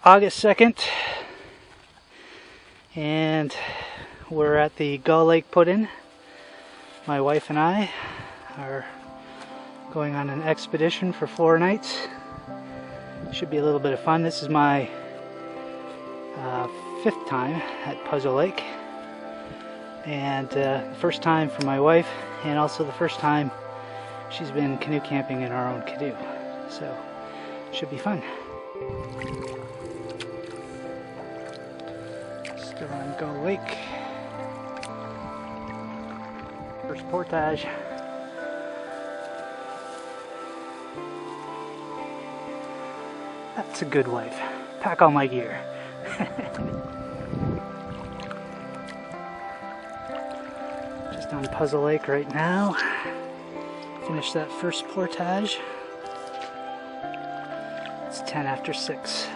August 2nd, and we're at the Gull Lake put-in. My wife and I are going on an expedition for 4 nights. Should be a little bit of fun. This is my 5th time at Puzzle Lake, and first time for my wife, and also the first time she's been canoe camping in our own canoe. So should be fun. Still on Gull Lake. First portage. That's a good wife. Pack all my gear. Just on Puzzle Lake right now. Finish that first portage. It's 10 after 6.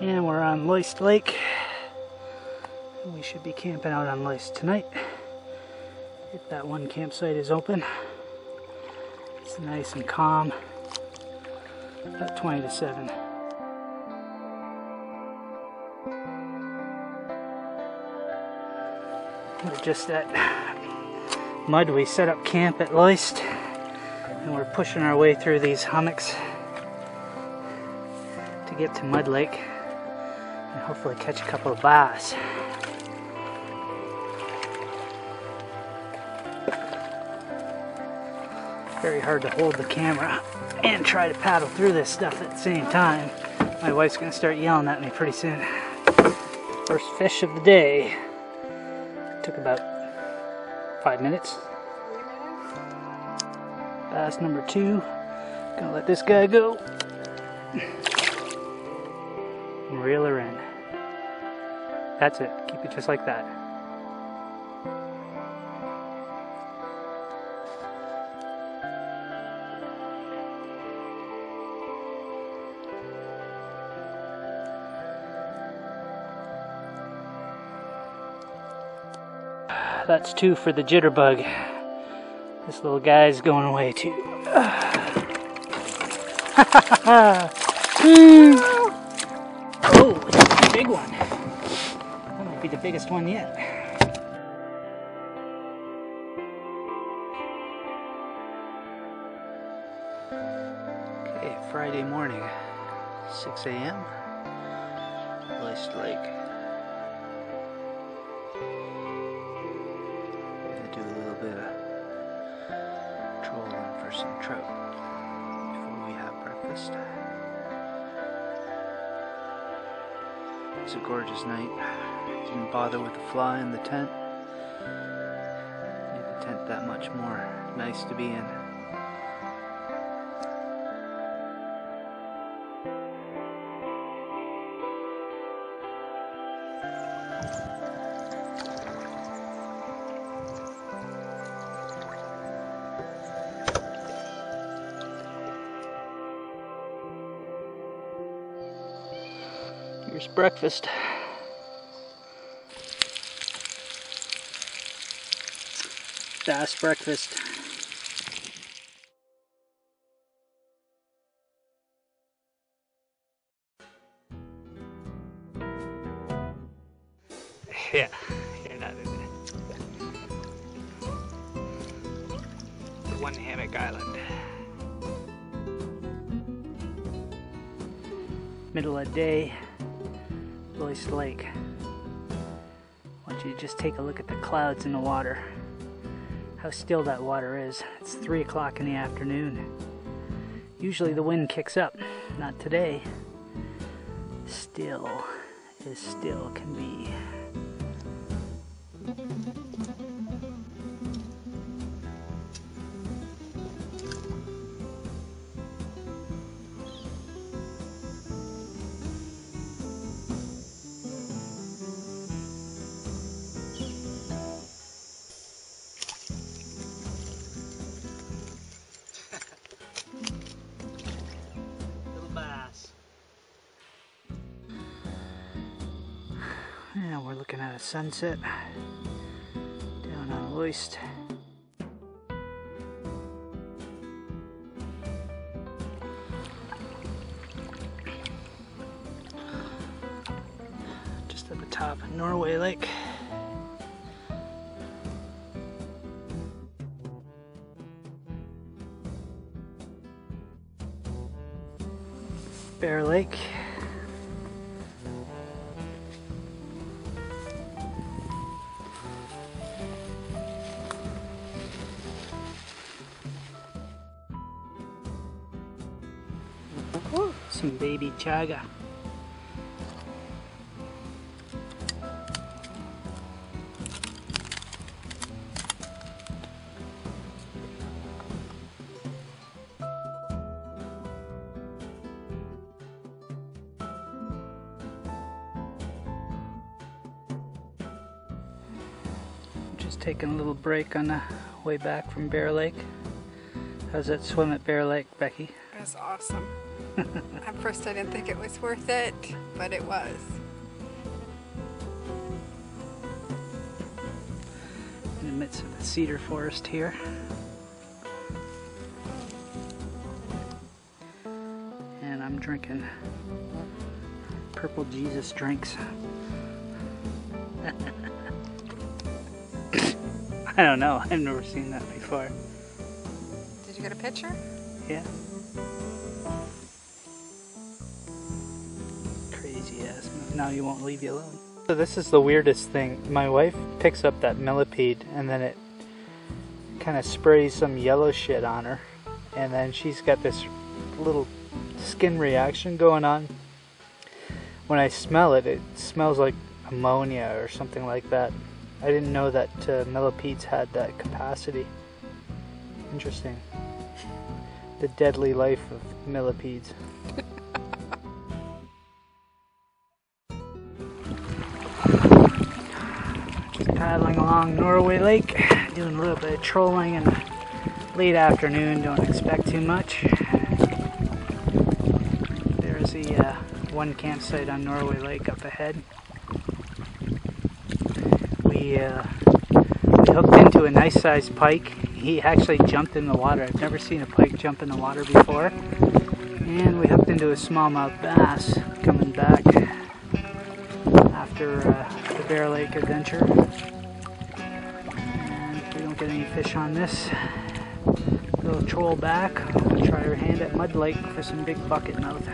And we're on Loyst Lake. We should be camping out on Loyst tonight, if that one campsite is open. It's nice and calm, about 20 to 7. We're just at mud. We set up camp at Loyst, and we're pushing our way through these hummocks to get to Mud Lake and hopefully catch a couple of bass. Very hard to hold the camera and try to paddle through this stuff at the same time. My wife's gonna start yelling at me pretty soon. First fish of the day. Took about 5 minutes. Bass number 2. Gonna let this guy go. And reel her in. That's it. Keep it just like that. That's 2 for the jitterbug. This little guy's going away too. Oh, it's a big one. That might be the biggest one yet. Okay, Friday morning, 6 a.m. Loyst Lake. Do a little bit of trolling for some trout before we have breakfast. It's a gorgeous night. Didn't bother with the fly in the tent. Made the tent that much more nice to be in. Here's breakfast. Bass breakfast. Yeah, you're not in it. One hammock island. Middle of the day. Loyst Lake. I want you to just take a look at the clouds in the water. How still that water is. It's 3 o'clock in the afternoon. Usually the wind kicks up. Not today. Still as still can be. Yeah, we're looking at a sunset. Loyst. Just at the top of Norway Lake. Bear Lake. Ooh, some baby chaga. Just taking a little break on the way back from Bear Lake. How's that swim at Bear Lake, Becky? It was awesome. At first I didn't think it was worth it, but it was. In the midst of the cedar forest here. And I'm drinking Purple Jesus drinks. I don't know, I've never seen that before. Did you get a picture? Yeah. Crazy ass. Now you won't leave you alone. So this is the weirdest thing. My wife picks up that millipede and then it kind of sprays some yellow shit on her. And then she's got this little skin reaction going on. When I smell it, it smells like ammonia or something like that. I didn't know that millipedes had that capacity. Interesting. The deadly life of millipedes. Just paddling along Norway Lake, doing a little bit of trolling in the late afternoon, don't expect too much. There's the one campsite on Norway Lake up ahead. We hooked into a nice sized pike. He actually jumped in the water. I've never seen a pike jump in the water before. And we hooked into a smallmouth bass coming back after the Bear Lake adventure. And if we don't get any fish on this, we'll troll back. We'll try our hand at Mud Lake for some big bucket mouth.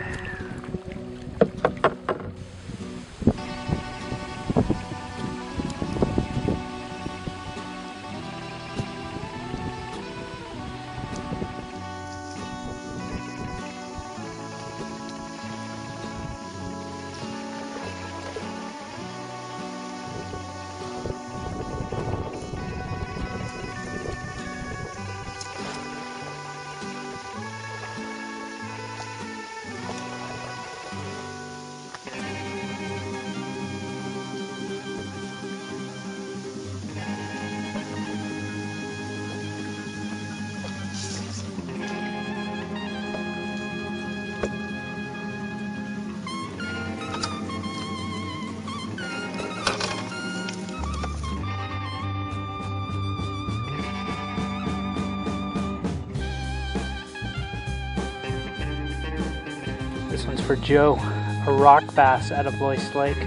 This one's for Joe, a rock bass out of Loyst Lake.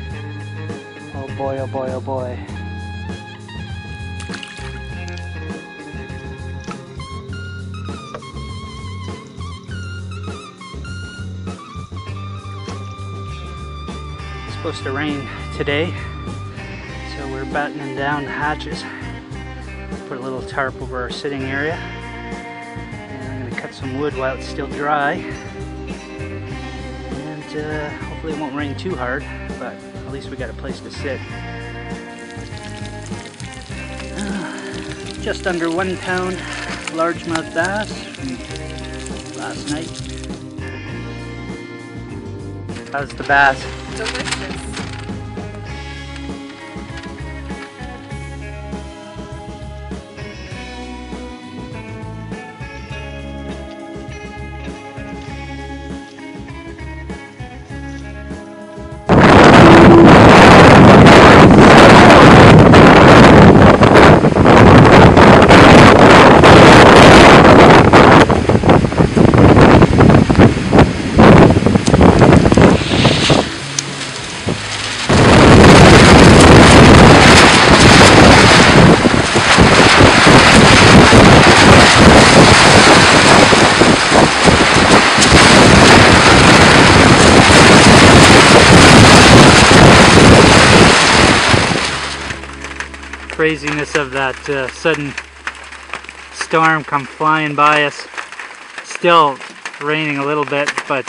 Oh boy, oh boy, oh boy. It's supposed to rain today, so we're battening down the hatches. Put a little tarp over our sitting area. And I'm going to cut some wood while it's still dry. Hopefully it won't rain too hard, but at least we got a place to sit. Just under 1 pound largemouth bass from last night. How's the bass? Delicious. craziness of that sudden storm come flying by us. Still raining a little bit, but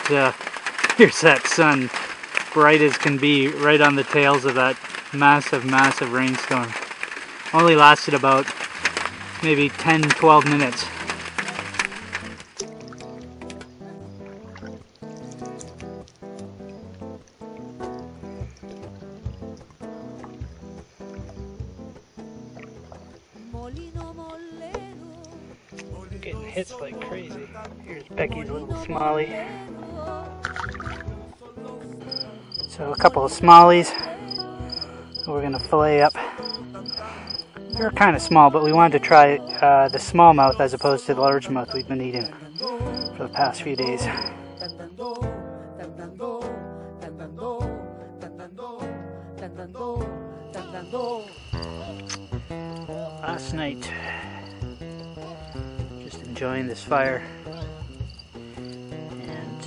here's that sun, bright as can be, right on the tails of that massive rainstorm. Only lasted about maybe 10-12 minutes. Getting hit like crazy. Here's Becky's little smallie. So a couple of smallies we're gonna fillet up. They're kind of small, but we wanted to try the smallmouth as opposed to the largemouth we've been eating for the past few days. Last night, just enjoying this fire, and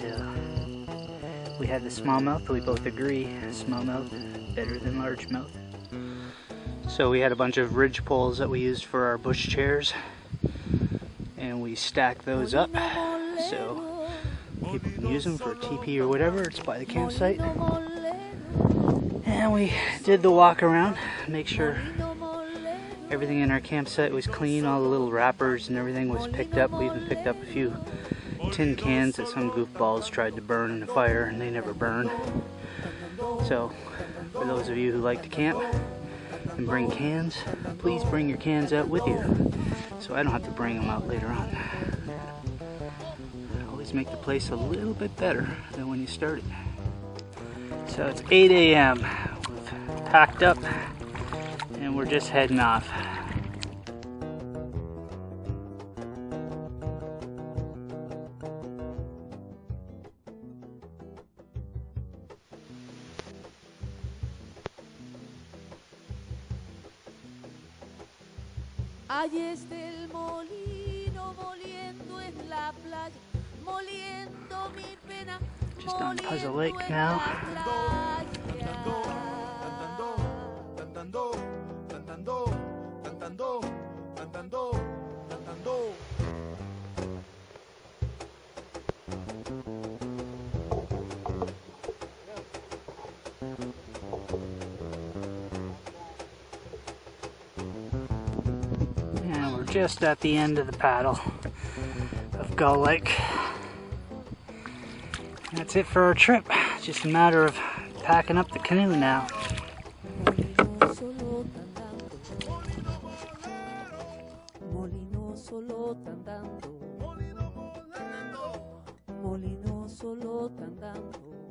we had the smallmouth. We both agree smallmouth better than largemouth. So we had a bunch of ridge poles that we used for our bush chairs, and we stacked those up so people can use them for a teepee or whatever. It's by the campsite. And we did the walk around, make sure everything in our campsite was clean. All the little wrappers and everything was picked up. We even picked up a few tin cans that some goofballs tried to burn in the fire, and they never burned. So for those of you who like to camp and bring cans, please bring your cans out with you so I don't have to bring them out later on. Always make the place a little bit better than when you started. So it's 8 a.m. We've packed up and we're just heading off. Allí está el molino moliendo en la playa, moliendo mi pena. Just on Puzzle Lake now. And we're just at the end of the paddle of Gull Lake. That's it for our trip. It's just a matter of packing up the canoe now. Molino solo andando.